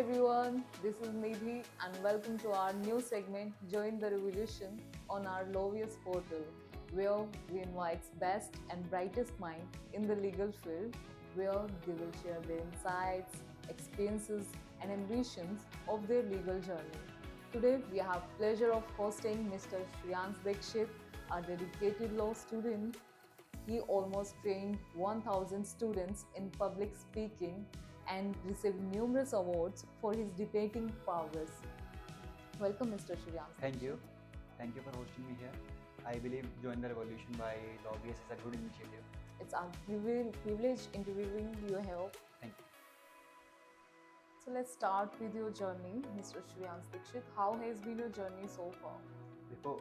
everyone, this is Nidhi and welcome to our new segment Join the Revolution on our Lovius portal, where we invite best and brightest mind in the legal field, where they will share their insights, experiences and ambitions of their legal journey. Today we have pleasure of hosting Mr. Shriyans Dikshit, a dedicated law student. He almost trained 1,000 students in public speaking and received numerous awards for his debating prowess. Welcome, Mr. Shriyans. Thank you. Thank you for hosting me here. I believe Join the Revolution by Lobbyists is a good initiative. It's our privilege interviewing you here. Thank you. So let's start with your journey, Mr. Shriyans Dikshit. How has been your journey so far? देखो,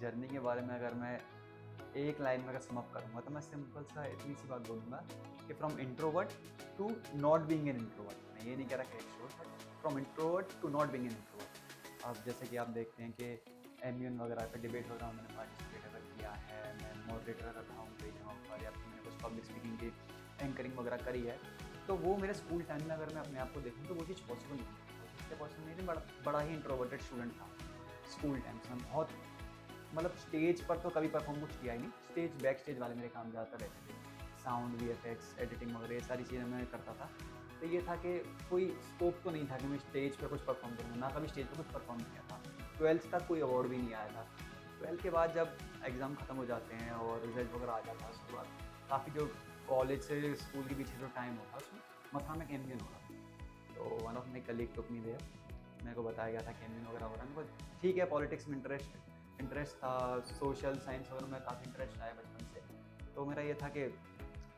journey के बारे में अगर मैं एक line में अगर sum up करूँगा तो मैं सिंपल सा इतनी सी बात बोलूँगा कि from introvert to not being an introvert. मैं ये नहीं कह रहा कि extrovert, but from introvert to not being an introvert. अब जैसे कि आप देखते हैं कि एमयूएन वगैरह पे डिबेट वगैरह मैंने पार्टिसिपेट अगर किया है, मैं मॉडरेटर रहा हूँ कई जगहों पर, या फिर मैंने कुछ पब्लिक स्पीकिंग की एंकरिंग वगैरह करी है, तो वो मेरे स्कूल टाइम में अगर मैं अपने आप को देखूँ तो वो चीज़ पॉसिबल नहीं थी। इसलिए पॉसिबल नहीं थी, बड़ा ही इंट्रोवर्टेड स्टूडेंट था स्कूल टाइम से। मैं बहुत मतलब स्टेज पर तो कभी परफॉर्म कुछ किया ही नहीं, स्टेज बैक स्टेज वाले मेरे काम ज़्यादातर रहते थे। साउंड, वीएफएक्स, एडिटिंग वगैरह ये सारी चीज़ें मैं करता था। तो ये था कि कोई स्कोप तो नहीं था कि मैं स्टेज पर कुछ परफॉर्म करूँगा, ना कभी स्टेज पर कुछ परफॉर्म किया था। 12th तक कोई अवार्ड भी नहीं आया था। 12th के बाद जब एग्ज़ाम ख़त्म हो जाते हैं और रिजल्ट वगैरह आ जाता है, उसके बाद काफ़ी जो कॉलेज से स्कूल के पीछे जो टाइम होता है उसमें मथुरा में कैम्पियन हो रहा। तो one of my colleague took me there, मेरे को बताया गया था कैम्पियन वगैरह हो रहा है। मेरे को ठीक है, पॉलिटिक्स में इंटरेस्ट था, सोशल साइंस वगैरह में काफ़ी इंटरेस्ट आया बचपन से। तो मेरा ये था कि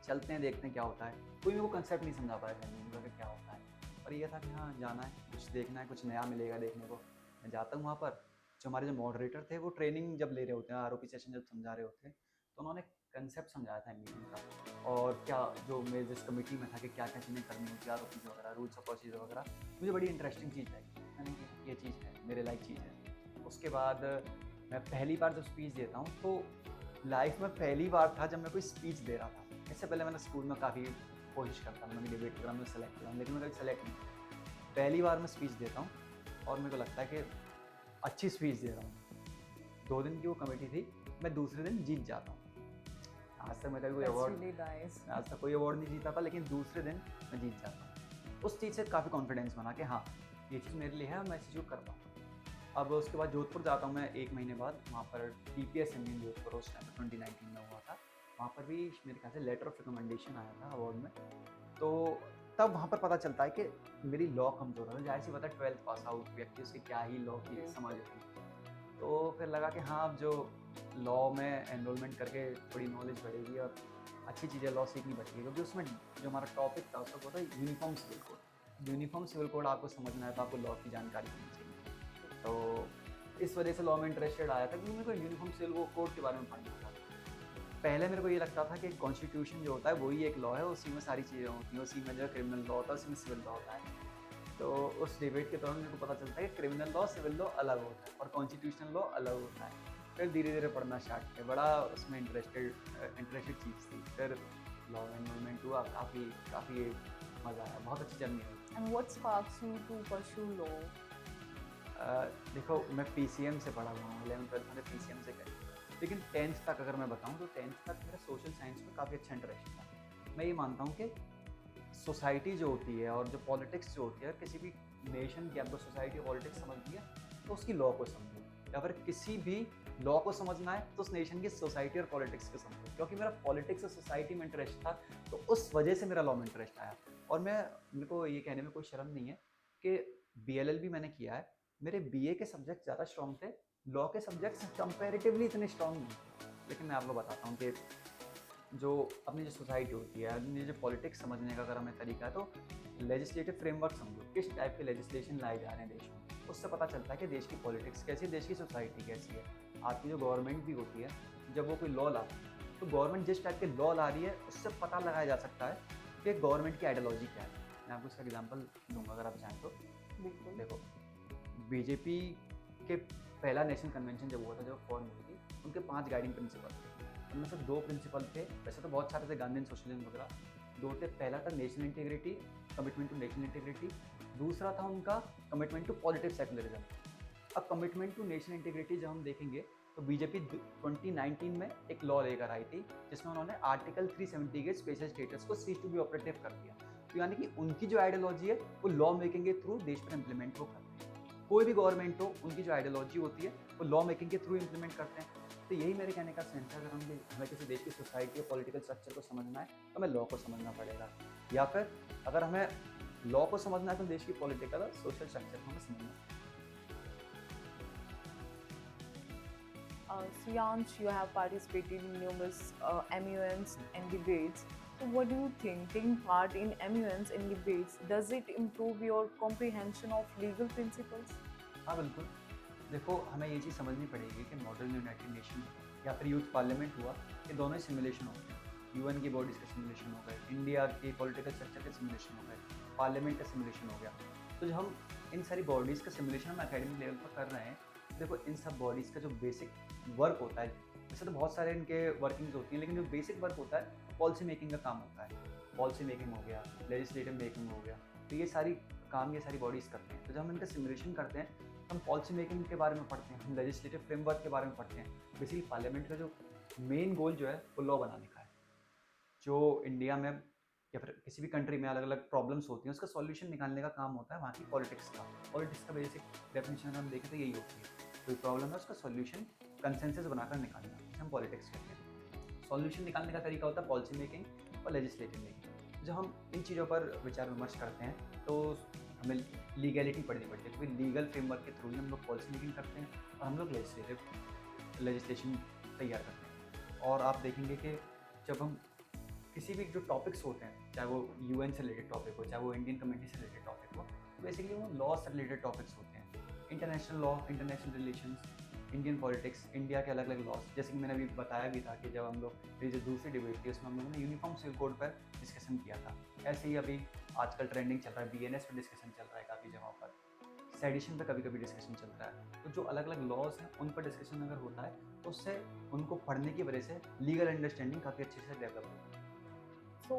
चलते हैं, देखते हैं क्या होता है। कोई मेरे को कंसेप्ट नहीं समझा पाया कैम्पियन का कि क्या होता है, और ये था कि हाँ जाना है, कुछ देखना है, कुछ नया मिलेगा देखने को। मैं जाता हूँ वहाँ पर। जो हमारे जो मॉडरेटर थे वो ट्रेनिंग जब ले रहे होते हैं, आरओपी सेशन जब समझा रहे होते हैं, तो उन्होंने कंसेप्ट समझाया था एमबीए का, और क्या जो मैं जिस कमेटी में था कि क्या क्या चीज़ें करनी होती है, आरओपी वगैरह, रूल्स ऑफ प्रोसीजर वगैरह, मुझे बड़ी इंटरेस्टिंग चीज़ लगी। मैंने कहा ये चीज़ है, मेरे लाइक चीज़ है। उसके बाद मैं पहली बार जब स्पीच देता हूँ तो लाइफ में पहली बार था जब मैं कोई स्पीच दे रहा था। इससे पहले मैंने स्कूल में काफ़ी कोशिश करता था, मैंने डिबेट प्रोग्राम में सेलेक्ट किया, लेकिन मैं कभी सेलेक्ट नहीं किया। पहली बार मैं स्पीच देता हूँ और मेरे को लगता है कि अच्छी स्पीच दे रहा हूँ। 2 दिन की वो कमेटी थी, मैं दूसरे दिन जीत जाता हूँ। आज तक मैं कभी कोई अवार्ड आज तक कोई अवार्ड नहीं जीता था, लेकिन दूसरे दिन मैं जीत जाता हूँ। उस चीज़ से काफ़ी कॉन्फिडेंस बना कि हाँ ये चीज़ मेरे लिए है, मैं इस चीज़ को कर पाऊँ। अब उसके बाद जोधपुर जाता हूँ मैं 1 महीने बाद। वहाँ पर टीपीएस एमबीए जोधपुर उस टाइम 2019 में हुआ था। वहाँ पर भी मेरे ख्याल से लेटर ऑफ रिकमेंडेशन आया था अवार्ड में। तो तब वहाँ पर पता चलता है कि मेरी लॉ कमज़ोर है। जाहिर सी बात है 12th पास आउट व्यक्ति, उसकी क्या ही लॉ की समझ होगी। तो फिर लगा कि हाँ अब जो लॉ में एनरोलमेंट करके थोड़ी नॉलेज बढ़ेगी और अच्छी चीज़ें लॉ सीखनी बचेगी, क्योंकि उसमें जो हमारा टॉपिक था उसका वो था uniform civil code. Uniform civil code आपको समझना है तो आपको लॉ की जानकारी होनी चाहिए। तो इस वजह से लॉ में इंटरेस्टेड आया था, क्योंकि मेरे को यूनिफॉर्म सिविल कोड के बारे में पढ़ना था। पहले मेरे को ये लगता था कि कॉन्स्टिट्यूशन जो होता है वही एक लॉ है, उसी में सारी चीज़ें होती हैं, उसी में जो क्रिमिनल लॉ होता है उसी में सिविल लॉ होता है। तो उस डिबेट के दौरान मेरे को पता चलता है कि क्रिमिनल लॉ सिविल लॉ अलग होता है और कॉन्स्टिट्यूशनल लॉ अलग होता है। फिर धीरे धीरे पढ़ना स्टार्ट किया, बड़ा उसमें इंटरेस्टेड चीज़ थी। फिर लॉ में इन्वॉल्वमेंट हुआ, काफ़ी मज़ा आया, बहुत अच्छी जर्नी हुई। And what sparks you to pursue law? देखो मैं पीसीएम से पढ़ा हुआ हूँ, 11th-12th मैंने पीसीएम से करी, लेकिन 10th तक अगर मैं बताऊँ तो 10th तक मेरा सोशल साइंस में काफ़ी अच्छा इंटरेस्ट था। मैं ये मानता हूँ कि सोसाइटी जो होती है और जो पॉलिटिक्स जो होती है, किसी भी नेशन की आपको सोसाइटी और पॉलिटिक्स समझनी है तो उसकी लॉ को समझो, या फिर किसी भी लॉ को समझना है तो उस नेशन की सोसाइटी और पॉलिटिक्स को समझो। क्योंकि मेरा पॉलिटिक्स और सोसाइटी में इंटरेस्ट था, तो उस वजह से मेरा लॉ में इंटरेस्ट आया। और मेरे को ये कहने में कोई शर्म नहीं है कि बीएलएल भी मैंने किया है। मेरे बीए के सब्जेक्ट ज़्यादा स्ट्रॉन्ग थे, लॉ के सब्जेक्ट्स कंपैरेटिवली इतने स्ट्रॉन्ग नहीं। लेकिन मैं आपको बताता हूँ कि जो अपनी जो सोसाइटी होती है, अपनी जो पॉलिटिक्स समझने का अगर हमें तरीका है तो लेजिस्लेटिव फ्रेमवर्क समझो, किस टाइप के लेजिस्लेशन लाए जा रहे हैं देश में, उससे पता चलता है कि देश की पॉलिटिक्स कैसी है, देश की सोसाइटी कैसी है। आपकी जो गवर्नमेंट भी होती है, जब वो कोई लॉ लाती है तो गवर्नमेंट जिस टाइप के लॉ ला रही है उससे पता लगाया जा सकता है कि गवर्नमेंट की आइडियोलॉजी क्या है। मैं आपको इसका एग्जाम्पल दूंगा अगर आप चाहें तो। बिल्कुल। देखो, बीजेपी के पहला नेशनल कन्वेंशन जब हुआ था, जब फॉर्म हुई थी, उनके 5 गाइडिंग प्रिंसिपल थे। उनमें से 2 प्रिंसिपल थे, वैसे तो बहुत सारे थे, गांधी सोशलिज्म वगैरह। 2 थे, पहला था national integrity commitment to national integrity, दूसरा था उनका कमिटमेंट टू पॉजिटिव सेकुलरिज्म। अब कमिटमेंट टू नेशनल इंटीग्रिटी जब हम देखेंगे तो बीजेपी 2019 में एक लॉ लेकर आई थी जिसमें उन्होंने आर्टिकल 370 के स्पेशल स्टेटस को सीज टू बी ऑपरेटिव कर दिया। तो यानी कि उनकी जो आइडियोलॉजी है वो लॉ मेकिंग के थ्रू देश पर इम्प्लीमेंट वो करते हैं। कोई भी गवर्नमेंट हो, उनकी जो आइडियोलॉजी होती है वो लॉ मेकिंग के थ्रू इम्प्लीमेंट करते हैं। तो यही मेरे कहने का सेंस है, अगर हमें किसी देश की सोसाइटी और पॉलिटिकल स्ट्रक्चर को समझना है तो हमें लॉ को समझना पड़ेगा, या फिर अगर हमें लॉ को समझना है तो देश की पॉलिटिकल और सोशल स्ट्रक्चर को हमें समझना है। Suyansh, you have participated in numerous MUNs and debates. So, what do you think? Taking part in MUNs and debates, does it improve your comprehension of legal principles? हाँ बिल्कुल। देखो, हमें ये चीज़ समझनी पड़ेगी कि मॉडल यूनाइटेड नेशन या फिर यूथ पार्लियामेंट हुआ, ये दोनों ही सिमुलेशन होते हैं। यूएन की बॉडीज़ के सिमुलेशन हो गए, इंडिया के पॉलिटिकल स्ट्रक्चर के सिमुलेशन हो गए, पार्लियामेंट का सिमुलेशन हो गया। तो जब हम इन सारी बॉडीज़ का सिमुलेशन हम एकेडमिक लेवल पर कर रहे हैं, देखो इन सब बॉडीज़ का जो बेसिक वर्क होता है, वैसे तो बहुत सारे इनके वर्किंग्स होती हैं, लेकिन जो बेसिक वर्क होता है पॉलिसी मेकिंग का काम होता है। पॉलिसी मेकिंग हो गया, लेजिस्लेटिव मेकिंग हो गया, तो ये सारी काम ये सारी बॉडीज़ करते हैं। तो जब हम इनका सिमुलेशन करते हैं तो हम पॉलिसी मेकिंग के बारे में पढ़ते हैं, हम लेजिस्लेटिव फ्रेमवर्क के बारे में पढ़ते हैं। बेसिकली पार्लियामेंट का जो मेन गोल जो है वो लॉ बनाने का है। जो इंडिया में या फिर किसी भी कंट्री में अलग अलग प्रॉब्लम्स होती हैं, उसका सॉल्यूशन निकालने का काम होता है वहाँ की पॉलिटिक्स का। पॉलिटिक्स का बेसिक डेफिनेशन हम देखें तो यही होती है, कोई प्रॉब्लम है उसका सॉल्यूशन कंसेंसस बनाकर निकालना, जिसे हम पॉलिटिक्स कहते हैं। सॉल्यूशन निकालने का तरीका होता है पॉलिसी मेकिंग और लेजिस्लेटिव मेकिंग। जब हम इन चीज़ों पर विचार विमर्श करते हैं तो हमें लीगैलिटी पढ़नी पड़ती है, क्योंकि लीगल फ्रेमवर्क के थ्रू ही हम लोग पॉलिसी मेकिंग करते हैं और हम लोग लेजिस्लेशन तैयार करते हैं। और आप देखेंगे कि जब हम किसी भी जो टॉपिक्स होते हैं, चाहे वो यूएन से रिलेटेड टॉपिक हो, चाहे वो इंडियन कम्युनिटी से रिलेटेड टॉपिक हो, तो बेसिकली वो लॉ से रिलेटेड टॉपिक्स होते हैं। International law, international relations, Indian politics, India के अलग अलग लॉज, जैसे कि मैंने अभी बताया भी था कि जब हम लोग मेरी जो दूसरी डिबेट थी उसमें हम लोगों ने यूनिफॉर्म सिविल कोड पर डिस्कशन किया था। ऐसे ही अभी आजकल ट्रेंडिंग चल रहा है, बीएनएस पर डिस्कशन चल रहा है काफ़ी जगहों पर, सेडिशन पर कभी कभी डिस्कशन चल रहा है। तो जो अलग अलग लॉज हैं उन पर डिस्कशन अगर होता है तो उससे उनको पढ़ने की वजह से लीगल अंडरस्टैंडिंग काफ़ी अच्छे से डेवलप होती है। So,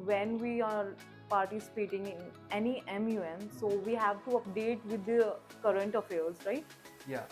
when we are participating in any MUN, so we have to update with the current affairs, right? या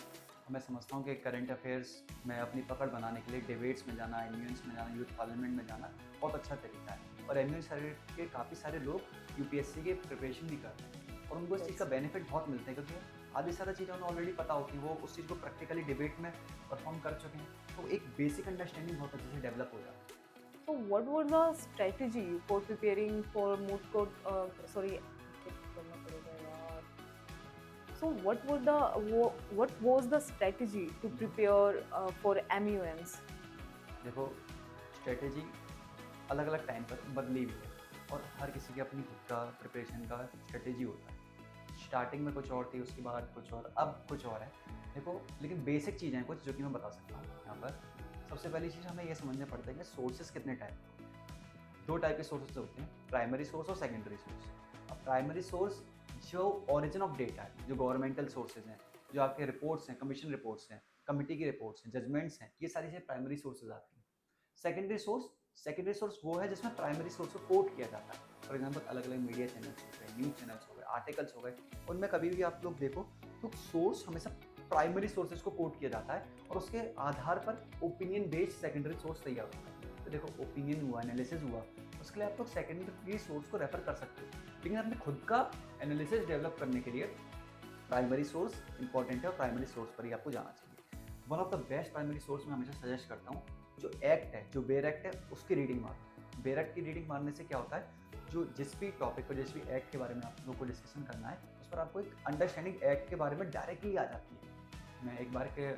मैं समझता हूँ कि करंट अफेयर्स में अपनी पकड़ बनाने के लिए डिबेट्स में जाना, एमयूएंस में जाना, यूथ पार्लियामेंट में जाना बहुत अच्छा तरीका है। और एमयूएन के काफ़ी सारे लोग यूपीएससी के प्रिपरेशन भी करते हैं और उनको इस चीज़ का बेनिफिट बहुत मिलता है, क्योंकि आधी सारा चीज़ें उन्हें ऑलरेडी पता होती है, वो उस चीज़ को प्रैक्टिकली डिबेट में परफॉर्म कर चुके हैं, तो एक बेसिक अंडरस्टैंडिंग बहुत अच्छे से डेवलप हो जाती है। So, what was the strategy for preparing for moot court? Sorry, करना पड़ेगा यार. So, what was the strategy to prepare for MUNs? देखो, स्ट्रेटेजी अलग अलग टाइम पर बदली हुई है और हर किसी की अपनी खुद का प्रिपरेशन का स्ट्रेटेजी होता है। स्टार्टिंग में कुछ और थी, उसके बाद कुछ और, अब कुछ और है। देखो, लेकिन बेसिक चीज़ें हैं कुछ जो कि मैं बता सकता हूँ यहाँ पर। सबसे पहली चीज़ हमें ये समझना पड़ता है कि सोर्सेज कितने टाइप, दो टाइप के सोर्सेज होते हैं, प्राइमरी सोर्स और सेकेंडरी सोर्स। अब प्राइमरी सोर्स जो ओरिजिन ऑफ डेटा है, जो गवर्नमेंटल सोर्सेज हैं, जो आपके रिपोर्ट्स हैं, कमीशन रिपोर्ट्स हैं, कमिटी की रिपोर्ट्स हैं, जजमेंट्स हैं, ये सारी चीज़ें प्राइमरी सोर्सेज आती हैं। सेकेंडरी सोर्स वो है जिसमें प्राइमरी सोर्स को कोट किया जाता है। फॉर एग्जाम्पल अलग अलग मीडिया चैनल्स हो गए, न्यूज़ चैनल्स हो गए, आर्टिकल्स हो गए, उनमें कभी भी आप लोग देखो तो सोर्स हमेशा प्राइमरी सोर्सेज को कोट किया जाता है और उसके आधार पर ओपिनियन बेस्ड सेकेंडरी सोर्स तैयार होता है। तो देखो, ओपिनियन हुआ, एनालिसिस हुआ, उसके लिए आप लोग सेकेंडरी सोर्स को रेफर कर सकते हो, लेकिन अपने खुद का एनालिसिस डेवलप करने के लिए प्राइमरी सोर्स इंपॉर्टेंट है और प्राइमरी सोर्स पर ही आपको जाना चाहिए। One of the best primary source मैं हमेशा सजेस्ट करता हूँ, जो एक्ट है, जो बेयर एक्ट है, उसकी रीडिंग मारो। बेयर एक्ट की रीडिंग मारने से क्या होता है, जो जिस भी टॉपिक पर, जिस भी एक्ट के बारे में आप लोग को डिस्कशन करना है, उस पर आपको एक अंडरस्टैंडिंग एक्ट के बारे में डायरेक्टली आ जाती है। मैं एक बार के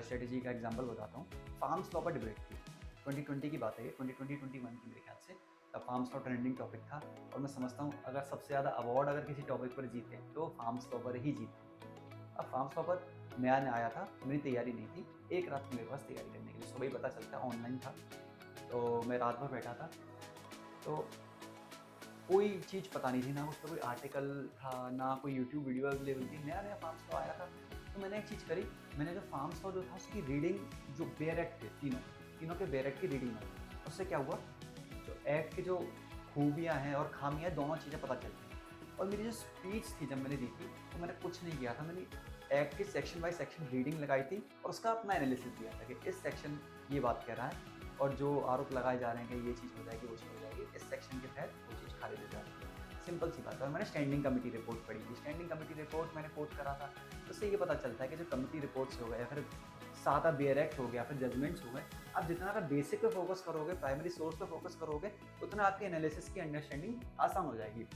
स्ट्रेटेजी का एग्जांपल बताता हूँ। फार्म्स लॉ पर डिबेट थी, 2020 की बात है, 2020-21 की मेरे ख्याल से, तब फार्म्स लॉ ट्रेंडिंग टॉपिक था और मैं समझता हूँ अगर सबसे ज़्यादा अवार्ड अगर किसी टॉपिक पर जीते तो फार्म्स लॉ पर ही जीते। अब फार्म्स लॉ पर नया नया आया था, मेरी तैयारी नहीं थी, एक रात मेरे पास तैयारी करने के लिए, सुबह ही पता चलता ऑनलाइन था, तो मैं रात भर बैठा था, तो कोई चीज़ पता नहीं थी, ना उस पर कोई आर्टिकल था, ना कोई यूट्यूब वीडियो अवेलेबल थी, नया नया फार्म्स लॉ आया था। तो मैंने एक चीज़ करी, मैंने जो फार्म्स लॉ जो था उसकी रीडिंग, जो बेयर एक्ट थे, तीनों के बेयर एक्ट की रीडिंग आई। उससे क्या हुआ, जो एक्ट के जो खूबियाँ हैं और खामियाँ दोनों चीज़ें पता चलती हैं। और मेरी जो स्पीच थी जब मैंने दी थी, तो मैंने कुछ नहीं किया था, मैंने एक की सेक्शन बाय सेक्शन रीडिंग लगाई थी और उसका अपना एनालिसिस दिया था कि इस सेक्शन ये बात कह रहा है और जो आरोप लगाए जा रहे हैं कि ये चीज़ हो जाएगी, वो चीज़ हो जाएगी, इस सेक्शन के तहत वो चीज़ खारिज हो जाएगी। सिंपल सी बात है। और मैंने स्टैंडिंग कमेटी रिपोर्ट पढ़ी थी, स्टैंडिंग कमेटी रिपोर्ट मैंने कोट करा था, तो उससे ये पता चलता है कि जो कमेटी रिपोर्ट्स हो गए या फिर सादा बेयर एक्ट हो गया, फिर जजमेंट्स हो गए, आप जितना ज़्यादा बेसिक पे फोकस करोगे, प्राइमरी सोर्स पे फोकस करोगे, उतना आपके एनालिसिस की अंडरस्टैंडिंग आसान हो जाएगी।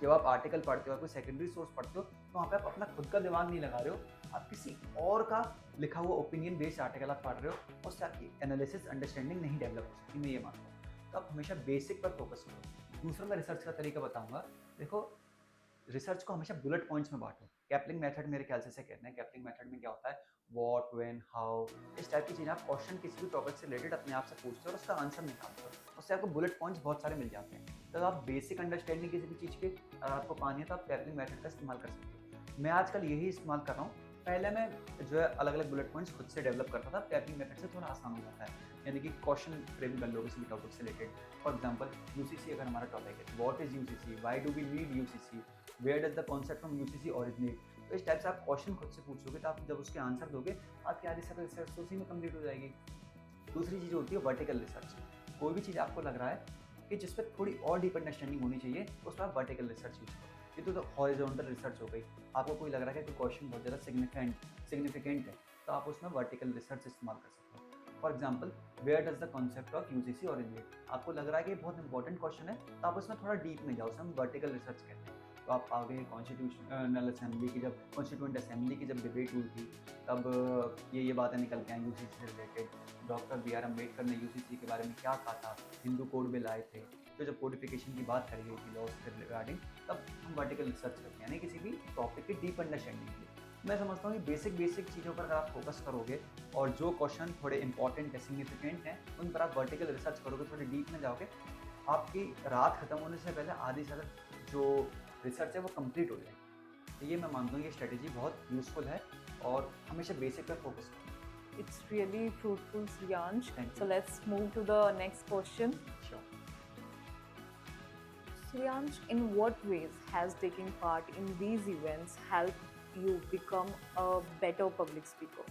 जब आप आर्टिकल पढ़ते हो, कोई सेकेंडरी सोर्स पढ़ते हो, तो वहाँ पे आप अपना खुद का दिमाग नहीं लगा रहे हो, आप किसी और का लिखा हुआ ओपिनियन बेस्ड आर्टिकल आप पढ़ रहे हो, उससे आपकी एनालिसिस अंडरस्टैंडिंग नहीं डेवलप हो सकती, मैं ये मानता हूँ। तो आप हमेशा बेसिक पर फोकस करो। दूसरा मैं रिसर्च का तरीका बताऊंगा। देखो, रिसर्च को हमेशा बुलेट पॉइंट्स में बांटो। कैपलिंग मेथड मेरे ख्याल से कहते हैं। कैपलिंग मेथड में क्या होता है, व्हाट, व्हेन, हाउ, इस टाइप की चीज़ें आप क्वेश्चन किसी भी टॉपिक से रिलेटेड अपने आप से पूछते हो और उसका आंसर निकालते हो, उससे आपको बुलेट पॉइंट्स बहुत सारे मिल जाते हैं। तो आप बेसिक अंडरस्टैंडिंग किसी भी चीज़ की अगर आपको पानी है तो आप कैपलिंग मेथड का इस्तेमाल कर सकते हो। मैं आजकल यही इस्तेमाल कर रहा हूँ। पहले मैं जो है अलग अलग बुलेट पॉइंट्स खुद से डेवलप करता था, कैपलिंग मेथड से थोड़ा आसान हो जाता है। यानी कि क्वेश्चन फ्रेम कर लो किसी भी टॉपिक से रिलेटेड। फॉर एग्जाम्पल, यूसीसी अगर हमारा टॉपिक है, what is UCC, why do we need UCC, where does the concept from UCC originate. तो इस टाइप से आप क्वेश्चन खुद से पूछोगे, तो आप जब उसके आंसर दोगे, आपकी आधी सारी रिसर्च तो उसी में कंप्लीट हो जाएगी। दूसरी चीज़ होती है वर्टिकल रिसर्च। कोई भी चीज़ आपको लग रहा है कि जिस पर थोड़ी और डीप अंडरस्टैंडिंग होनी चाहिए, उस पर आप वर्टिकल रिसर्च यूज करो। ये तो हॉरिजॉन्टल रिसर्च हो गई। आपको कोई लग रहा है कि कोई क्वेश्चन बहुत ज़्यादा सिग्निफिकेंट है, तो आप उसमें वर्टिकल रिसर्च इस्तेमाल कर सकते हो। For example, where does the concept of UCC originate. आपको लग रहा है कि बहुत इंपॉर्टेंट क्वेश्चन है, तो आप उसमें थोड़ा डीप में जाओ, उसे हम वर्टिकल रिसर्च कहते हैं। तो आप पाओगे कॉन्स्टिट्यूशनल असेंबली की जब कॉन्स्टिट्यूंट असेंबली की जब डिबेट हुई थी, तब ये बातें निकल के आई यूसीसी से related. Doctor B R Ambedkar ने यूसीसी के बारे में क्या कहा था, हिंदू कोड में लाए थे, तो जब कोडिफिकेशन की बात करी गई थी लॉज के रिगार्डिंग, तब हम वर्टिकल रिसर्च करते हैं, यानी किसी भी टॉपिक की डीप अंडरस्टैंडिंग के लिए। मैं समझता हूँ कि बेसिक चीज़ों पर अगर आप फोकस करोगे और जो क्वेश्चन थोड़े इंपॉर्टेंट है, सिग्निफिकेंट हैं, उन पर आप वर्टिकल रिसर्च करोगे, थोड़े डीप में जाओगे, आपकी रात खत्म होने से पहले आधी से ज़्यादा जो रिसर्च है वो कंप्लीट हो जाएगी। तो ये मैं मानता हूँ ये स्ट्रेटेजी बहुत यूज़फुल है और हमेशा बेसिक पर फोकस करो। It's really fruitful, Sriyansh. Thank you. So let's move to the next question. Sure. Sriyansh, in what ways has taking part in these events helped you become a better public speaker?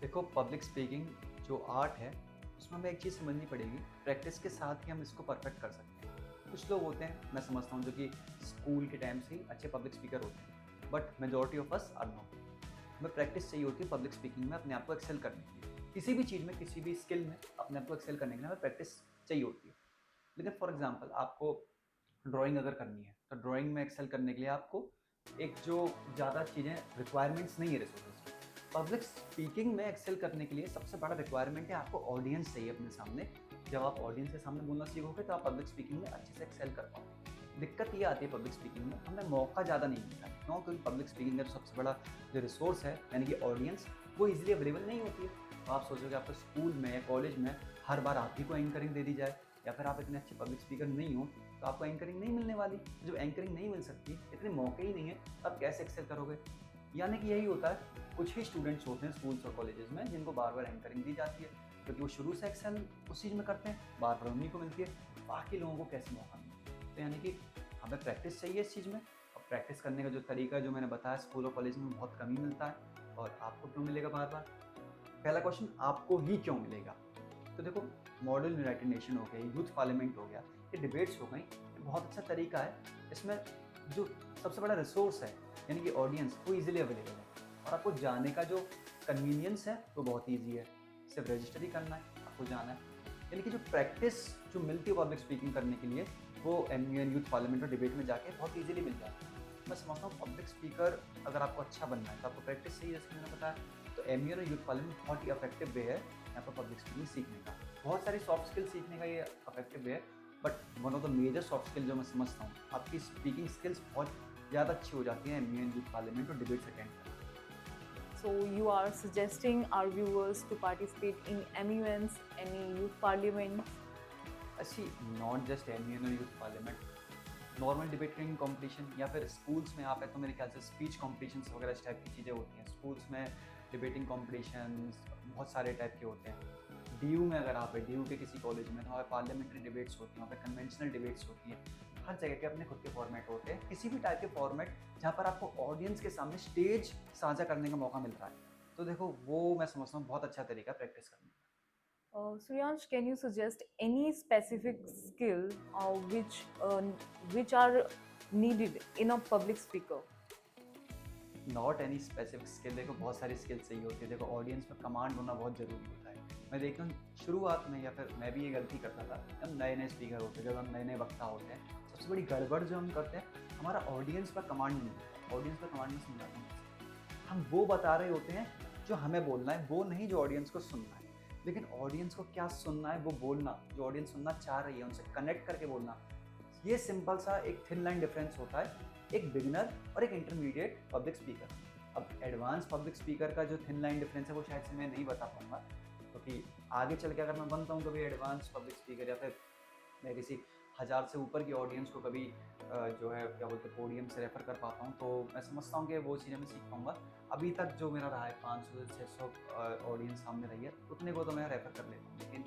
देखो, public speaking जो art है, उसमें हमें एक चीज़ समझनी पड़ेगी, practice के साथ ही हम इसको परफेक्ट कर सकते हैं। कुछ लोग होते हैं, मैं समझता हूँ, जो कि स्कूल के टाइम से ही अच्छे पब्लिक स्पीकर होते हैं, but majority of us are not. हमें प्रैक्टिस चाहिए होती है पब्लिक स्पीकिंग में अपने आप को एक्सेल करने के लिए। किसी भी चीज़ में, किसी भी स्किल में अपने आप को एक्सेल करने के लिए हमें प्रैक्टिस चाहिए होती है। लेकिन फॉर एग्जाम्पल, आपको ड्राइंग अगर करनी है, तो ड्राइंग में एक्सेल करने के लिए आपको एक जो ज़्यादा चीज़ें रिक्वायरमेंट्स नहीं है रिसोर्सेज की। पब्लिक स्पीकिंग में एक्सेल करने के लिए सबसे बड़ा रिक्वायरमेंट है आपको ऑडियंस चाहिए अपने सामने। जब आप ऑडियंस के सामने बोलना सीखोगे तो आप पब्लिक स्पीकिंग में अच्छे से एक्सेल कर पाओगे। दिक्कत ये आती है पब्लिक स्पीकिंग में, हमें मौका ज़्यादा नहीं मिलता है। क्यों? क्योंकि पब्लिक स्पीकिंग का सबसे बड़ा जो रिसोर्स है, यानी कि ऑडियंस, वो इजीली अवेलेबल नहीं होती है। तो आप सोचोगे आपको स्कूल में या कॉलेज में हर बार आप ही को एंकरिंग दे दी जाए, या फिर आप इतने अच्छे पब्लिक स्पीकर नहीं हो, तो आपको एंकरिंग नहीं मिलने वाली। जब एंकरिंग नहीं मिल सकती, इतने मौके ही नहीं है, तब कैसे एक्सेल करोगे? यानी कि यही होता है, कुछ ही स्टूडेंट्स होते हैं स्कूल्स और कॉलेजेस में जिनको बार बार एंकरिंग दी जाती है, क्योंकि वो शुरू से एक्सेल उस चीज़ में करते हैं, बार बार उन्हीं को मिलती है, बाकी लोगों को कैसे मौका मिले? तो यानी कि हमें प्रैक्टिस चाहिए इस चीज़ में, और प्रैक्टिस करने का जो तरीका जो मैंने बताया, स्कूल और कॉलेज में बहुत कम ही मिलता है। और आपको क्यों मिलेगा बार बार? पहला क्वेश्चन, आपको ही क्यों मिलेगा? तो देखो, मॉडल यूनाइटेड नेशन हो गई, यूथ पार्लियामेंट हो गया, ये डिबेट्स हो गई, ये बहुत अच्छा तरीका है। इसमें जो सबसे बड़ा रिसोर्स है, यानी कि ऑडियंस, वो इजीली अवेलेबल है, और आपको जाने का जो कन्वीनियंस है वो बहुत ईजी है। सिर्फ रजिस्टर ही करना है, आपको जाना है। यानी कि जो प्रैक्टिस जो मिलती है पब्लिक स्पीकिंग करने के लिए, वो MUN यूथ पार्लियामेंट और डिबेट में जाके बहुत ईजिली मिल जाती है। मैं समझता हूँ पब्लिक स्पीकर अगर आपको अच्छा बनना है तो आपको प्रैक्टिस चाहिए, जैसे मैंने बताया। तो MUN और यूथ पार्लियामेंट बहुत ही इफेक्टिव वे है यहाँ पर पब्लिक स्पीकिंग सीखने का। बहुत सारी सॉफ्ट स्किल सीखने का ये इफेक्टिव वे है, but one of the major soft skill जो मैं समझता हूँ, आपकी स्पीकिंग स्किल्स बहुत ज़्यादा अच्छी हो जाती है MUN यूथ पार्लियामेंट और डिबेट्स अटेंड करके। So you are suggesting our viewers to participate in MUNs, any youth parliaments? अच्छी, नॉट जस्ट MUN और youth parliament, normal debating competition, या फिर स्कूल्स में आप है तो मेरे ख्याल से स्पीच कॉम्पिटिशन्स वगैरह इस टाइप की चीज़ें होती हैं। स्कूल्स में डिबेटिंग कॉम्पिटिशन्स बहुत सारे टाइप के होते हैं। DU में अगर आप है, DU के किसी कॉलेज में, तो वहाँ पे पार्लियामेंट्री डिबेट्स होती हैं, वहाँ पे कन्वेंशनल डिबेट्स होती हैं। हर जगह के अपने खुद के फॉर्मेट होते हैं, किसी भी टाइप के फॉर्मेट जहाँ पर आपको ऑडियंस के सामने स्टेज साझा करने का मौका मिल रहा है, तो देखो वो मैं समझता हूँ बहुत अच्छा तरीका प्रैक्टिस करने का। Suryansh, can you suggest any specific skill which are needed in a public speaker? Not any specific skill, देखो बहुत सारी स्किल चाहिए होती है। देखो ऑडियंस में कमांड होना बहुत ज़रूरी होता है। मैं देखता हूँ शुरुआत में, या फिर मैं भी ये गलती करता था, हम नए नए स्पीकर होते हैं, जब हम नए नए वक्ता होते हैं, सबसे बड़ी गड़बड़ जो हम करते हैं, हमारा ऑडियंस पर कमांड नहीं होता। ऑडियंस पर कमांड नहीं समझाता हूँ, हम वो बता रहे होते हैं जो हमें बोलना है, वो नहीं जो ऑडियंस को सुनना है। लेकिन ऑडियंस को क्या सुनना है वो बोलना, जो ऑडियंस सुनना चाह रही है उनसे कनेक्ट करके बोलना, ये सिंपल सा एक थिन लाइन डिफरेंस होता है एक बिगिनर और एक इंटरमीडिएट पब्लिक स्पीकर। अब एडवांस पब्लिक स्पीकर का जो थिन लाइन डिफरेंस है वो शायद से मैं नहीं बता पाऊंगा, क्योंकि आगे चल के अगर मैं बनता हूँ कभी एडवांस पब्लिक स्पीकर, या फिर मैं किसी 1000 से ऊपर की ऑडियंस को कभी जो है क्या बोलते हैं पोडियम से रेफर कर पाता हूँ, तो मैं समझता हूँ कि वो चीज़ें मैं सीख पाऊँगा। अभी तक जो मेरा रहा है 500 से 600 ऑडियंस सामने रही है, उतने को तो मैं रेफर कर लेता हूँ। लेकिन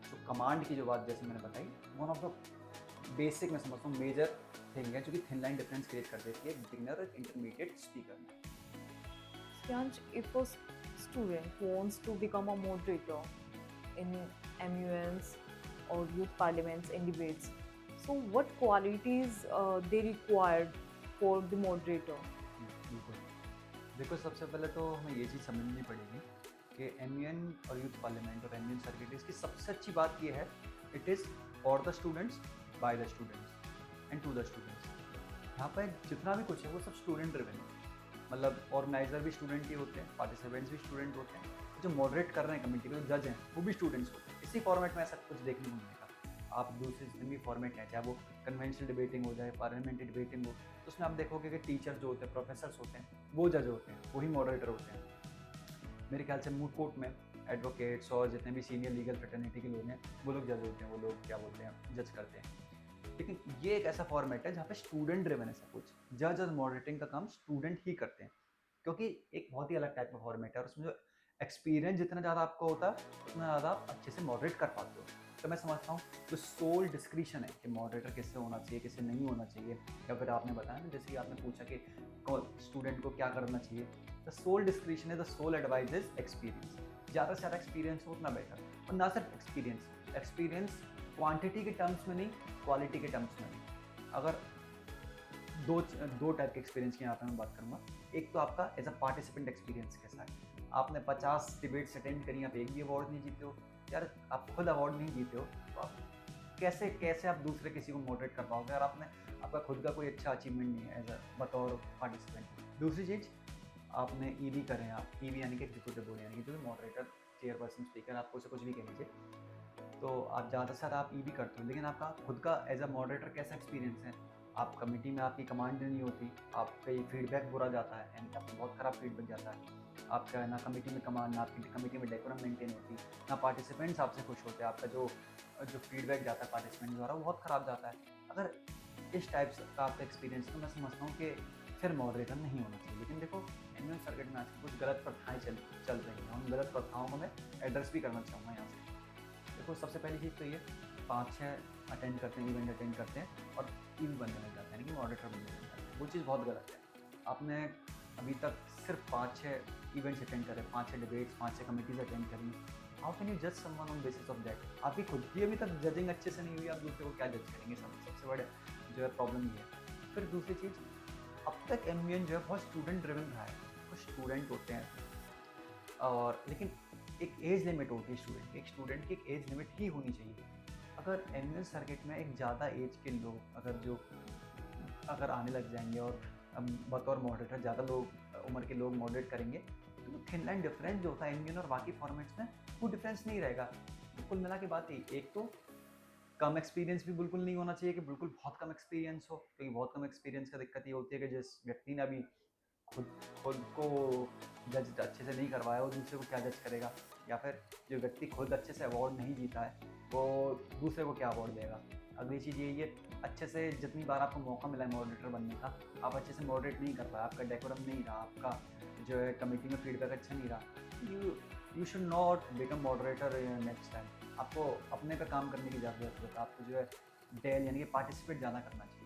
जो कमांड की जो बात जैसे मैंने बताई, वन ऑफ द बेसिक मैं समझता हूँ मेजर थिंग है जो कि थिन लाइन डिफरेंस क्रिएट कर देती है बिगिनर और इंटरमीडिएट स्पीकर में। Suryansh, if a student wants to become a moderator in MUNs or youth parliaments and debates, so what qualities they required for the moderator? बिल्कुल, देखो सबसे पहले तो हमें ये चीज़ समझनी पड़ेगी कि MUN और यूथ पार्लियामेंट और MUN सर्किट, इसकी सबसे अच्छी बात ये है, it is for the students, by the students and to the students. यहाँ पर जितना भी कुछ है वो सब स्टूडेंट ड्रिवन है, मतलब ऑर्गेनाइजर भी स्टूडेंट ही होते हैं, पार्टिसिपेंट्स भी स्टूडेंट होते हैं, जो मॉडरेट कर रहे हैं कमेटी के, जो जज हैं वो भी स्टूडेंट्स होते हैं। इसी फॉर्मेट में ऐसा कुछ देखने को मिलेगा। आप दूसरे जितने भी फॉर्मेट हैं, चाहे वो कन्वेंशनल डिबेटिंग हो जाए, पार्लियामेंट्री डिबेटिंग हो, तो उसमें आप देखोगे कि टीचर जो होते हैं, प्रोफेसर्स होते हैं, वो जज होते हैं, वही मॉडरेटर होते हैं। मेरे ख्याल से मूट कोर्ट में एडवोकेट्स और जितने भी सीनियर लीगल फ्रेटर्निटी के लोग हैं वो लोग जज होते हैं, वो लोग क्या बोलते हैं जज करते हैं। लेकिन ये एक ऐसा फॉर्मेट है जहाँ पे स्टूडेंट ड्रिवन है सब कुछ, जज और मॉडरेटिंग का काम स्टूडेंट ही करते हैं, क्योंकि एक बहुत ही अलग टाइप का फॉर्मेट है और उसमें जो एक्सपीरियंस जितना ज़्यादा आपको होता है उतना ज़्यादा आप अच्छे से मॉडरेट कर पाते हो। तो मैं समझता हूँ जो सोल डिस्क्रिशन है कि मॉडरेटर किससे होना चाहिए, किससे नहीं होना चाहिए, या फिर आपने बताया ना जैसे कि आपने पूछा कि स्टूडेंट को क्या करना चाहिए, द सोल डिस्क्रिशन है, the sole advice is experience. ज़्यादा से ज़्यादा एक्सपीरियंस हो उतना बेटर, और ना सिर्फ एक्सपीरियंस क्वांटिटी के टर्म्स में नहीं, क्वालिटी के टर्म्स में नहीं। अगर दो टाइप के एक्सपीरियंस की यहाँ पे मैं बात करूँगा। एक तो आपका एज अ पार्टिसिपेंट एक्सपीरियंस कैसा है, आपने 50 डिबेट्स अटेंड करी, आप एक भी अवार्ड नहीं जीते हो, यार आप खुद अवार्ड नहीं जीते हो, तो आप कैसे आप दूसरे किसी को मोटिवेट कर पाओगे, और आपका खुद का कोई अच्छा अचीवमेंट नहीं है एज अ बतौर पार्टिसिपेंट। दूसरी चीज़, आपने ईवी करें, आप ईवी यानी कि एग्जीक्यूटिव बोर्ड यानी कि जो भी मॉडरेटर, चेयरपर्सन, स्पीकर, आपको उसे कुछ भी कह लीजिए, तो आप ज़्यादा से ज़्यादा आप ईवी करते हो, लेकिन आपका खुद का एज अ मॉडरेटर कैसा एक्सपीरियंस है, आप कमेटी में आपकी कमांड नहीं होती, आपका ये फीडबैक बुरा जाता है, यानी कि आपको बहुत ख़राब फीडबैक जाता है, आपका ना कमेटी में कमांड, ना आपकी कमेटी में डेकोरम मेंटेन होती, ना पार्टिसिपेंट्स आपसे खुश होते हैं, आपका जो फीडबैक जाता है पार्टिसिपेंट द्वारा वो बहुत ख़राब जाता है। अगर इस टाइप का आपका एक्सपीरियंस, तो मैं समझता हूँ कि फिर मॉडरेटर नहीं होना चाहिए। लेकिन देखो एनुअल सर्किट में आजकल कुछ गलत प्रथाएँ चल रही हैं, उन गलत प्रथाओं को मैं एड्रेस भी करना चाहूँगा यहाँ से। देखो सबसे पहली चीज़ तो ये 5-6 अटेंड करते हैं, इवेंट अटेंड करते हैं और ईवी बनने लग जाते हैं, यानी कि मॉडरेटर बनने लग जाते हैं, वो चीज़ बहुत गलत है। आपने अभी तक सिर्फ 5-6 इवेंट्स अटेंड करे, 5-6 डिबेट्स, 5-6 कमिटीज़ अटेंड करी, हाउ कैन यू जज someone on basis of that? आपकी खुद की अभी तक जजिंग अच्छे से नहीं हुई, आप दूसरे को क्या जज करेंगे? सबसे बड़े जो है प्रॉब्लम ये है। फिर दूसरी चीज़, अब तक MUN जो है बहुत स्टूडेंट ड्रिवन रहा है, कुछ स्टूडेंट होते हैं और लेकिन एक एज लिमिट होती है एक स्टूडेंट की एक एज लिमिट ही होनी चाहिए। अगर MUN सर्किट में एक ज़्यादा एज के लोग अगर आने लग जाएंगे और बतौर मॉडरेटर ज़्यादा उम्र के लोग मॉडरेट करेंगे, तो थिन लाइन डिफरेंस जो होता है MUN और बाकी फॉर्मेट्स में, वो डिफरेंस नहीं रहेगा। कुल मिला के बात यही, एक तो कम एक्सपीरियंस भी बिल्कुल नहीं होना चाहिए कि बिल्कुल बहुत कम एक्सपीरियंस हो, क्योंकि बहुत कम एक्सपीरियंस का दिक्कत ये होती है कि जिस व्यक्ति ने अभी खुद को जज अच्छे से नहीं करवाया वो दूसरे को क्या जज करेगा, या फिर जो व्यक्ति खुद अच्छे से अवार्ड नहीं जीता है वो दूसरे को क्या अवार्ड देगा। अगली चीज़ यही है, अच्छे से जितनी बार आपको मौका मिला है मॉडरेटर बनने का, आप अच्छे से मॉडरेट नहीं कर पाए, आपका डेकोरम नहीं रहा, आपका जो है कमेटी में फीडबैक अच्छा नहीं रहा, you should not become moderator next time. आपको अपने पे काम करने की ज़रूरत है, आपको जो है डेल यानी कि पार्टिसिपेट ज़्यादा करना चाहिए।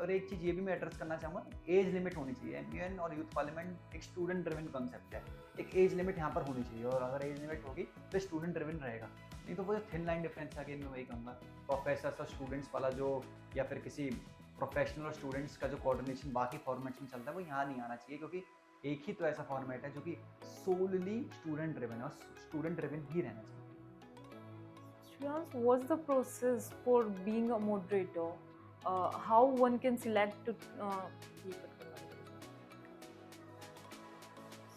और एक चीज़ ये भी मैं एड्रेस करना चाहूँगा, एज लिमिट होनी चाहिए। एमयूएन और यूथ पार्लियामेंट एक स्टूडेंट ड्रिवन कॉन्सेप्ट है, एक एज लिमिट यहाँ पर होनी चाहिए, और अगर एज लिमिट होगी तो स्टूडेंट ड्रिवन रहेगा। नहीं तो वो जो थिन लाइन डिफरेंस है, अगेन मैं वही कहूँगा, प्रोफेसर्स और स्टूडेंट्स वाला जो, या फिर किसी प्रोफेशनल और स्टूडेंट्स का जो कोऑर्डिनेशन बाकी फॉर्मेट्स में चलता है, वो यहाँ नहीं आना चाहिए, क्योंकि एक ही तो ऐसा फॉर्मेट है जो कि सोलली स्टूडेंट ड्रिवन है, और स्टूडेंट ड्रिवन ही रहना चाहिए। Shreyans, what's the process for being a moderator? How one can select to keep it going?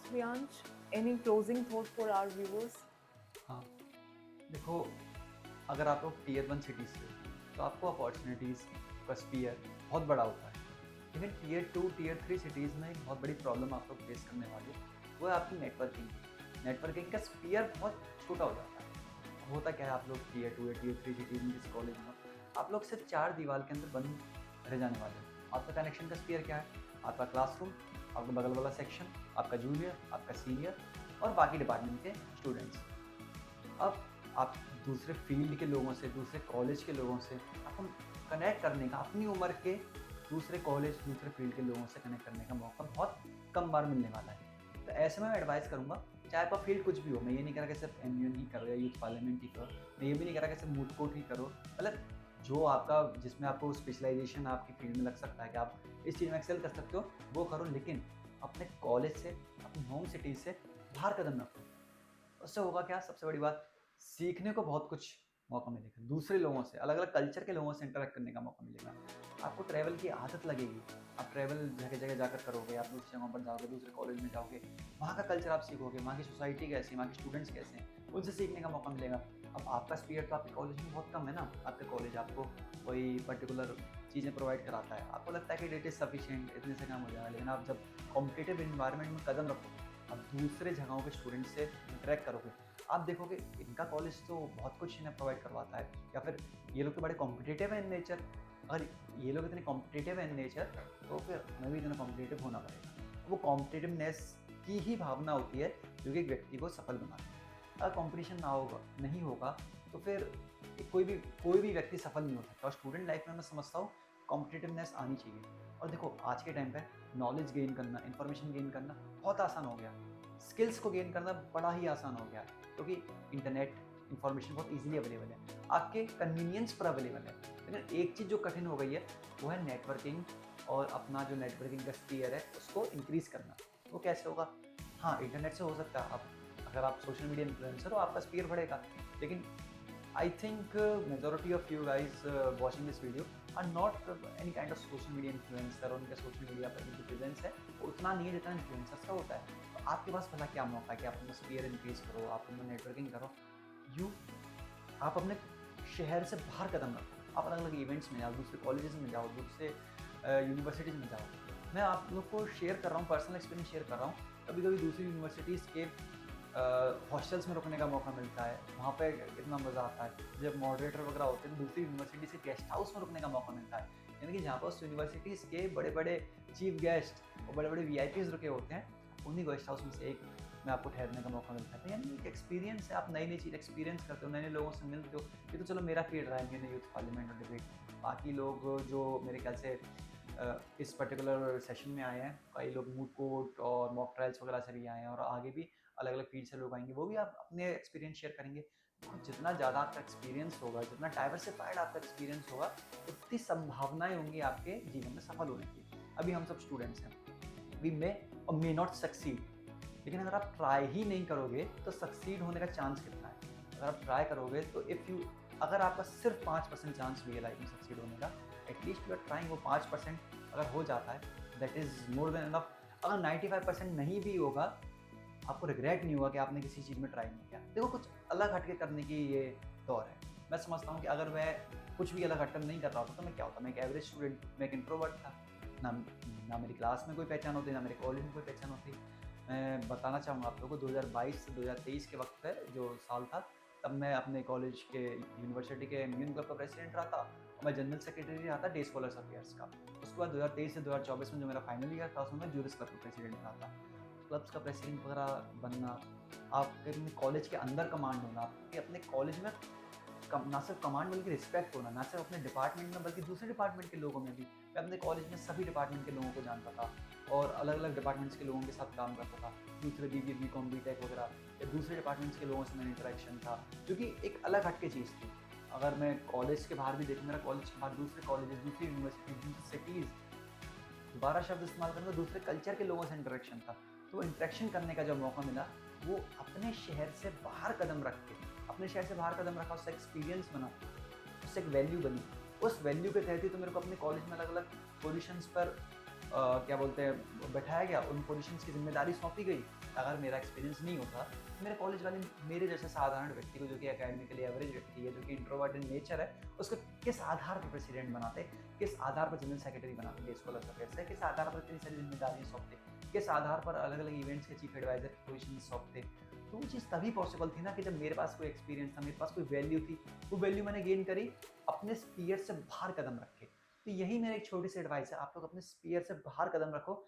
Shreyans, any closing thought for our viewers? हाँ, देखो, अगर आप लोग टीयर 1 सिटीज़ से हो तो आपको अपॉर्चुनिटीज़ का स्पीयर बहुत बड़ा होता है, लेकिन टीयर 2 टीयर 3 सिटीज़ में एक बहुत बड़ी प्रॉब्लम आप लोग फेस करने वाले हो, वो है आपकी नेटवर्किंग। नेटवर्किंग का स्पीयर बहुत छोटा हो जाता है। होता क्या है, आप लोग टीयर 2 या टीयर 3 सिटीज़ में किसी कॉलेज में हो, आप लोग सिर्फ 4 दीवार के अंदर बंद रह जाने वाले हो। आपका कनेक्शन का स्पीयर क्या है? आपका क्लासरूम, आपका बगल वाला सेक्शन, आपका जूनियर, आपका सीनियर और बाकी डिपार्टमेंट के स्टूडेंट्स। अब आप दूसरे फील्ड के लोगों से, दूसरे कॉलेज के लोगों से आपको कनेक्ट करने का, अपनी उम्र के दूसरे कॉलेज, दूसरे फील्ड के लोगों से कनेक्ट करने का मौका बहुत कम बार मिलने वाला है। तो ऐसे में मैं एडवाइस करूँगा, चाहे आपका फील्ड कुछ भी हो, मैं ये नहीं कह रहा कि सिर्फ एमयूएन ही करो या यूथ पार्लियामेंट ही करो, मैं ये भी नहीं कह रहा कि सिर्फ मूड कोर्ट ही करो, मतलब जो आपका, जिसमें आपको स्पेशलाइजेशन आपकी फील्ड में लग सकता है कि आप इस चीज़ में एक्सेल कर सकते हो, वो करो, लेकिन अपने कॉलेज से, अपनी होम सिटी से बाहर कदम रखो। उससे होगा क्या, सबसे बड़ी बात, सीखने को बहुत कुछ मौका मिलेगा, दूसरे लोगों से, अलग अलग कल्चर के लोगों से इंटरेक्ट करने का मौका मिलेगा, आपको ट्रैवल की आदत लगेगी, आप ट्रैवल जगह जगह जाकर करोगे, आप दूसरी जगहों पर जाओगे, दूसरे कॉलेज में जाओगे, वहाँ का कल्चर आप सीखोगे, वहाँ की सोसाइटी कैसी है, वहाँ के स्टूडेंट्स कैसे हैं, उनसे सीखने का मौका मिलेगा। अब आपका स्पीयर तो आपके कॉलेज में बहुत कम है ना, आपके कॉलेज आपको कोई पर्टिकुलर चीज़ें प्रोवाइड कराता है, आपको लगता है कि डेट इज़ सफिशिएंट, इतने से काम हो जाएगा, लेकिन आप जब कॉम्पिटिटिव इन्वायरमेंट में कदम रखोगे, आप दूसरे जगहों के स्टूडेंट्स से इंटरेक्ट करोगे, आप देखोगे इनका कॉलेज तो बहुत कुछ इन्हें प्रोवाइड करवाता है, या फिर ये लोग तो बड़े कॉम्पिटिटिव हैं इन नेचर, अगर ये लोग इतने कॉम्पिटिटिव हैं इन नेचर, तो फिर हमें भी इतना कॉम्पिटिटिव होना पड़ेगा। वो कॉम्पिटिटिवनेस की ही भावना होती है जो कि एक व्यक्ति को सफल बनाती है। अगर कॉम्पिटिशन ना होगा, नहीं होगा, तो फिर कोई भी व्यक्ति सफल नहीं हो सकता। और स्टूडेंट लाइफ में मैं समझता हूँ कॉम्पिटिटिवनेस आनी चाहिए। और देखो, आज के टाइम पे नॉलेज गेन करना, इन्फॉर्मेशन गेन करना बहुत आसान हो गया, स्किल्स को गेन करना बड़ा ही आसान हो गया है, क्योंकि इंटरनेट, इन्फॉर्मेशन बहुत ईजिली अवेलेबल है, आपके कन्वीनियंस पर अवेलेबल है। लेकिन एक चीज़ जो कठिन हो गई है, वो है नेटवर्किंग, और अपना जो नेटवर्किंग का स्पीयर है उसको इंक्रीज़ करना। वो कैसे होगा? हाँ, इंटरनेट से हो सकता है। आप अगर आप सोशल मीडिया इन्फ्लुएंसर हो, आपका स्पीयर बढ़ेगा, लेकिन I think majority of you guys watching this video are not any kind of social media influencer, और उनका सोशल मीडिया पर जो प्रेजेंस है वो उतना नहीं है जितना इन्फ्लुएंसर्स का होता है। तो आपके पास भला क्या मौका है कि आप अपना स्पीयर इंक्रीज करो, आप अपना नेटवर्किंग करो, आप अपने शहर से बाहर कदम रखो, आप अलग अलग इवेंट्स में जाओ, दूसरे कॉलेजेस में जाओ, दूसरे यूनिवर्सिटीज़ में जाओ। मैं आप लोग को शेयर कर रहा हूँ, पर्सनल एक्सपीरियंस शेयर कर रहा हूँ। कभी कभी दूसरी यूनिवर्सिटीज़ के हॉस्टल्स में रुकने का मौका मिलता है, वहाँ पे कितना मज़ा आता है। जब मॉडरेटर वगैरह होते हैं, दूसरी यूनिवर्सिटी से गेस्ट हाउस में रुकने का मौका मिलता है, यानी कि जहाँ पर उस यूनिवर्सिटीज़ के बड़े बड़े चीफ गेस्ट और बड़े बड़े VIPs रुके होते हैं, उन्हीं गेस्ट हाउस में से एक में आपको ठहरने का मौका मिलता है। यानी एक एक्सपीरियंस है, आप नई नई चीज़ एक्सपीरियंस करते हो, नए नए लोगों से मिलते हो। ये तो चलो मेरा फील्ड रहा है, मैंने यूथ पार्लियामेंट और डिबेट। बाकी लोग जो मेरे ख्याल से इस पर्टिकुलर सेशन में आए हैं, कई लोग मूड कोर्ट और मॉक ट्रायल्स वगैरह से भी आए हैं, और आगे भी अलग अलग फील्ड से लोग आएंगे, वो भी आप अपने एक्सपीरियंस शेयर करेंगे। तो जितना ज़्यादा आपका एक्सपीरियंस होगा, जितना डाइवर्सिफाइड आपका एक्सपीरियंस होगा, उतनी संभावनाएं होंगी आपके जीवन में सफल होने की। अभी हम सब स्टूडेंट्स हैं, वी मे और मे नॉट सक्सीड, लेकिन अगर आप ट्राई ही नहीं करोगे तो सक्सीड होने का चांस कितना है? अगर आप ट्राई करोगे तो अगर आपका सिर्फ 5% चांस भी है लाइफ में सक्सीड होने का, एटलीस्ट यू आर ट्राइंग। वो 5% अगर हो जाता है, that is more than enough. अगर 95% नहीं भी होगा, आपको रिग्रेट नहीं हुआ कि आपने किसी चीज़ में ट्राई नहीं किया। देखो, कुछ अलग हटके करने की ये दौर है। मैं समझता हूँ कि अगर मैं कुछ भी अलग हटकर नहीं कर रहा होता तो मैं क्या होता, मैं एक एवरेज स्टूडेंट, मैं एक इंट्रोवर्ट था, ना मेरी क्लास में कोई पहचान होती, ना मेरे कॉलेज में कोई पहचान होती। मैं बताना चाहूँगा आप लोगों को, 2022 से 2023 के वक्त पे जो साल था, तब मैं अपने कॉलेज के, यूनिवर्सिटी के म्यून क्लब का प्रेसिडेंट रहा था, और मैं जनरल सेक्रेटरी रहा था डे स्कॉलर्स अफेयर्स का। उसके बाद 2023 से 2024 में जो मेरा फाइनल ईयर था, उसमें मैं जूरिस क्लब का प्रेसिडेंट रहा था। क्लब्स का प्रेसिडेंट वगैरह बनना, आपके अपने कॉलेज के अंदर कमांड होना, आपके अपने कॉलेज में ना सिर्फ कमांड बल्कि रिस्पेक्ट होना, ना सिर्फ अपने डिपार्टमेंट में बल्कि दूसरे डिपार्टमेंट के लोगों में भी। मैं अपने कॉलेज में सभी डिपार्टमेंट के लोगों को जानता था और अलग अलग डिपार्टमेंट्स के लोगों के साथ काम करता था। दूसरे B B B com B tech वगैरह या दूसरे डिपार्टमेंट्स के लोगों से मेरा इंटरेक्शन था, जो कि एक अलग हटके चीज़ थी। अगर मैं कॉलेज के बाहर भी देखूँ, मेरा कॉलेज के बाहर दूसरे कॉलेजेस, दूसरी यूनिवर्सिटीज, दूसरी सिटीज़, दोबारा शब्द इस्तेमाल करूँगा, दूसरे कल्चर के लोगों से इंटरेक्शन था। तो इंटरेक्शन करने का जो मौका मिला, वो अपने शहर से बाहर कदम रख के, अपने शहर से बाहर कदम रखा, उससे एक्सपीरियंस बना, उससे एक वैल्यू बनी। उस वैल्यू के तहत ही तो मेरे को अपने कॉलेज में अलग अलग पोजीशंस पर क्या बोलते हैं बैठाया गया, उन पोजीशंस की जिम्मेदारी सौंपी गई। अगर मेरा एक्सपीरियंस नहीं होता, तो मेरे कॉलेज वाले मेरे जैसे साधारण व्यक्ति को, जो कि एकेडमिकली एवरेज व्यक्ति है, जो कि इंट्रोवर्ट इन नेचर है, उसको किस आधार पर प्रेसिडेंट बनाते, किस आधार पर जनरल सेक्रेटरी बनाते देश को अलग अफेयर से, किस आधार पर इतनी सारी जिम्मेदारियाँ सौंपते, किस आधार पर अलग अलग इवेंट्स के चीफ एडवाइजर की पोजीशन सौंपते। तो वो चीज़ तभी पॉसिबल थी ना कि जब मेरे पास कोई एक्सपीरियंस था, मेरे पास कोई वैल्यू थी। वो वैल्यू मैंने गेन करी अपने स्पीयर से बाहर कदम रख के। तो यही मेरा एक छोटी सी एडवाइस है, आप लोग अपने स्पीयर से बाहर कदम रखो।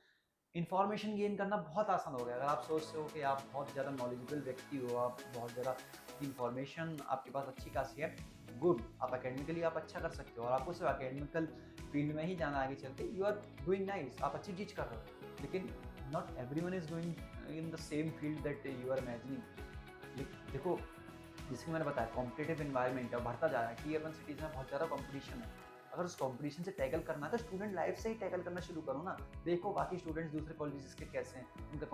इन्फॉर्मेशन गेन करना बहुत आसान हो गया। अगर आप सोचते हो कि आप बहुत ज़्यादा नॉलेजेबल व्यक्ति हो, आप बहुत ज़्यादा इन्फॉर्मेशन आपके पास अच्छी खासी है, गुड, आप एकेडमिकली आप अच्छा कर सकते हो और आपको सिर्फ एकेडमिकल फील्ड में ही जाना आगे चल के, यू आर डूइंग नाइस, आप अच्छी चीज़ कर रहे हो। लेकिन not everyone is going in the same field that you are imagining. देखो, जैसे कि मैंने बताया, कॉम्पिटेटिव इन्वायरमेंट है, बढ़ता जा रहा है, टीयर 1 सिटीज़ में बहुत ज़्यादा कॉम्पिटिशन है। अगर उस कॉम्पिटिशन से टैकल करना है तो स्टूडेंट लाइफ से ही टैकल करना शुरू करो ना। देखो बाकी स्टूडेंट्स दूसरे कॉलेजेस के कैसे हैं, उनका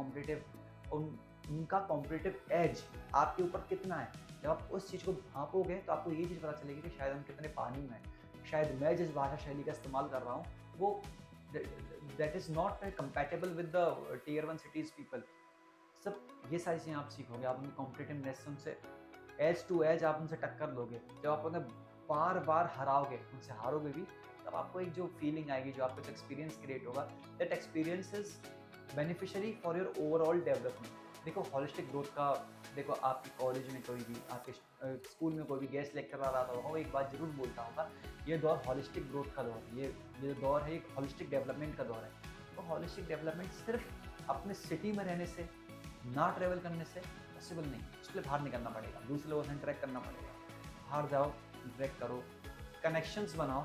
कॉम्पिटेटिव एज आपके ऊपर कितना है। जब आप उस चीज़ को भांपोगे तो आपको ये चीज़ पता चलेगी कि शायद हम कितने पानी में हैं। शायद मैं जिस भाषा शैली का इस्तेमाल कर रहा हूँ, वो that is not compatible with the tier 1 सिटीज़ पीपल। सब ये सारी चीज़ें आप सीखोगे, आप उनकी कॉम्पिटिटिवनेस से उनसे एज टू एज आप उनसे टक्कर लोगे। जब आप उन्हें बार बार हराओगे, उनसे हारोगे भी, तब आपको एक जो फीलिंग आएगी, जो आपको एक्सपीरियंस क्रिएट होगा, that experience is beneficiary for your overall development. देखो हॉलिस्टिक ग्रोथ का, देखो आपके कॉलेज में कोई भी, आपके स्कूल में कोई भी गेस्ट लेक्चर आ रहा होगा, वो एक बात जरूर बोलता होगा, ये दौर हॉलिस्टिक ग्रोथ का दौर है, ये दौर है एक हॉलिस्टिक डेवलपमेंट का दौर है। तो हॉलिस्टिक डेवलपमेंट सिर्फ अपने सिटी में रहने से, ना ट्रेवल करने से पॉसिबल नहीं। उसके लिए बाहर निकलना पड़ेगा, दूसरे लोगों से इंटरेक्ट करना पड़ेगा। बाहर जाओ, इंटरेक्ट करो, कनेक्शंस बनाओ।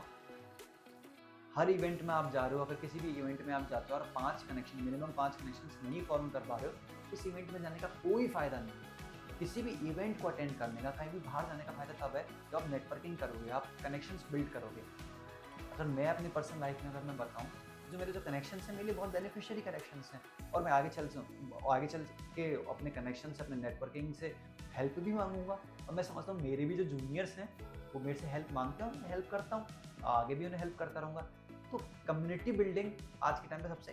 हर इवेंट में आप जा रहे हो, अगर किसी भी इवेंट में आप जाते हो और 5 कनेक्शन, मिनिमम 5 कनेक्शंस नहीं फॉर्म कर पा रहे हो, इस इवेंट में जाने का कोई फ़ायदा नहीं है। किसी भी इवेंट को अटेंड करने का, कहीं भी बाहर जाने का फ़ायदा तब है जब आप नेटवर्किंग करोगे, आप कनेक्शंस बिल्ड करोगे। अगर मैं अपनी पर्सनल लाइफ में अगर मैं बताऊँ, जो मेरे जो कनेक्शंस हैं, मेरे लिए बहुत बेनिफिशियरी कनेक्शंस हैं, और मैं आगे चल के अपने कनेक्शन से, अपने नेटवर्किंग से हेल्प भी मांगूंगा। और मैं समझता हूँ मेरे भी जो जूनियर्स हैं वो मेरे से हेल्प मांगते हैं, मैं हेल्प करता हूँ, आगे भी उन्हें हेल्प करता रहूँगा। तो कम्युनिटी बिल्डिंग आज के टाइम पे सबसे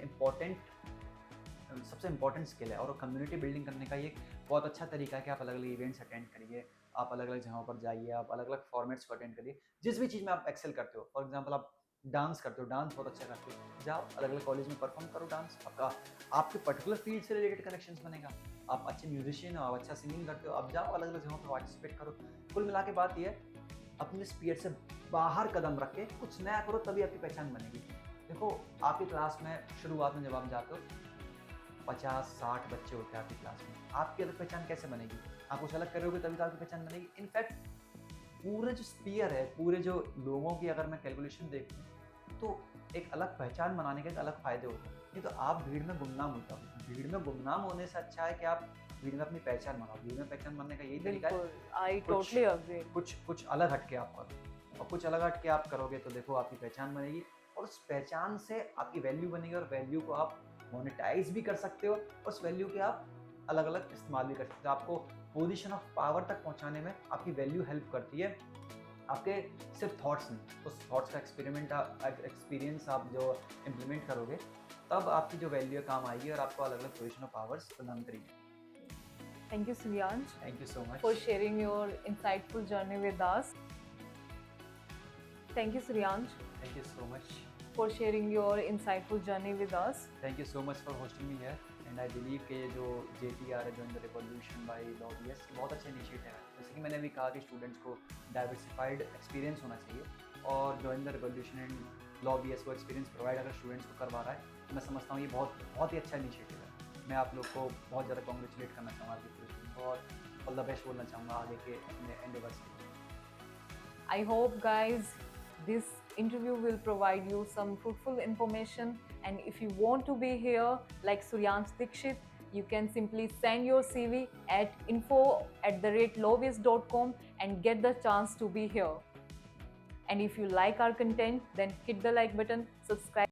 इम्पोर्टेंट स्किल है, और कम्युनिटी बिल्डिंग करने का ये एक बहुत अच्छा तरीका है कि आप अलग अलग इवेंट्स अटेंड करिए, आप अलग अलग जगहों पर जाइए, आप अलग अलग फॉर्मेट्स को अटेंड करिए। जिस भी चीज़ में आप एक्सेल करते हो, फॉर एग्जाम्पल आप डांस करते हो, डांस बहुत अच्छा करते हो, जाओ अलग अलग कॉलेज में परफॉर्म करो डांस, आपका आपके पर्टिकुलर फील्ड से रिलेटेड कनेक्शंस बनेगा। आप अच्छे म्यूजिशियन हो, आप अच्छा सिंगिंग करते हो, आप जाओ अलग अलग जगहों पर पार्टिसिपेट करो। कुल मिला के बात ये है, अपने स्पीयर से बाहर कदम रख के कुछ नया करो, तभी आपकी पहचान बनेगी। देखो आपकी क्लास में शुरुआत में जब आप जाते हो, 50-60 बच्चे होते हैं आपकी क्लास में, आपकी अलग पहचान कैसे बनेगी? आप कुछ अलग करोगे तभी तो आपकी पहचान बनेगी। इनफैक्ट पूरे जो स्पीयर है, पूरे जो लोगों की अगर मैं कैलकुलेशन देखूँ, तो एक अलग पहचान बनाने के एक अलग फ़ायदे होते हैं। नहीं तो आप भीड़ में गुमनाम होते हो। भीड़ में गुमनाम होने से अच्छा है कि आप भीड़ में अपनी पहचान बनाओ। भीड़ में पहचान बनने का यही तरीका है, आई कुछ टोटली अग्री। कुछ अलग हट के आप करो, और कुछ अलग हट के आप करोगे तो देखो आपकी पहचान बनेगी, और उस पहचान से आपकी वैल्यू बनेगी, और वैल्यू को आप मोनेटाइज भी कर सकते हो, और उस वैल्यू के आप अलग अलग इस्तेमाल भी कर सकते हो। आपको पोजीशन ऑफ पावर तक पहुंचाने में आपकी वैल्यू हेल्प करती है, आपके सिर्फ थॉट्स नहीं। उस थॉट्स का एक्सपीरियंस आप जो इम्प्लीमेंट करोगे, तब आपकी जो वैल्यू काम आएगी और आपको अलग अलग पोजीशन ऑफ पावर्स प्रदान करेगी। Thank you, Suryansh, thank you so much. for sharing your insightful journey with us. Thank you, Suryansh, thank you so much. for sharing your insightful journey with us. Thank you so much for hosting me here, and I believe कि ये जो JTR है, join the revolution bye लॉबियस, बहुत अच्छा initiative है। जैसे कि मैंने भी कहा कि स्टूडेंट्स को डाइवर्सिफाइड एक्सपीरियंस होना चाहिए, और जॉइन द रिवॉल्यूशन एंड लॉबियस वो एक्सपीरियंस प्रोवाइड अगर स्टूडेंट्स को करवा रहा है, तो मैं समझता हूँ ये बहुत बहुत ही अच्छा इनिशिएटिव है। मैं आप लोग को बहुत ज़्यादा कॉन्ग्रेचुलेट करना चाहूँगा आपकी प्रिपरेशन और ऑल द बेस्ट बोलना चाहूँगा आगे के अपने एंडेवर्स के लिए। I hope, guys, this interview will provide you some fruitful information. And if you want to be here, like Suryansh Dikshit, you can simply send your CV at info@lovius.com and get the chance to be here. And if you like our content, then hit the like button, subscribe.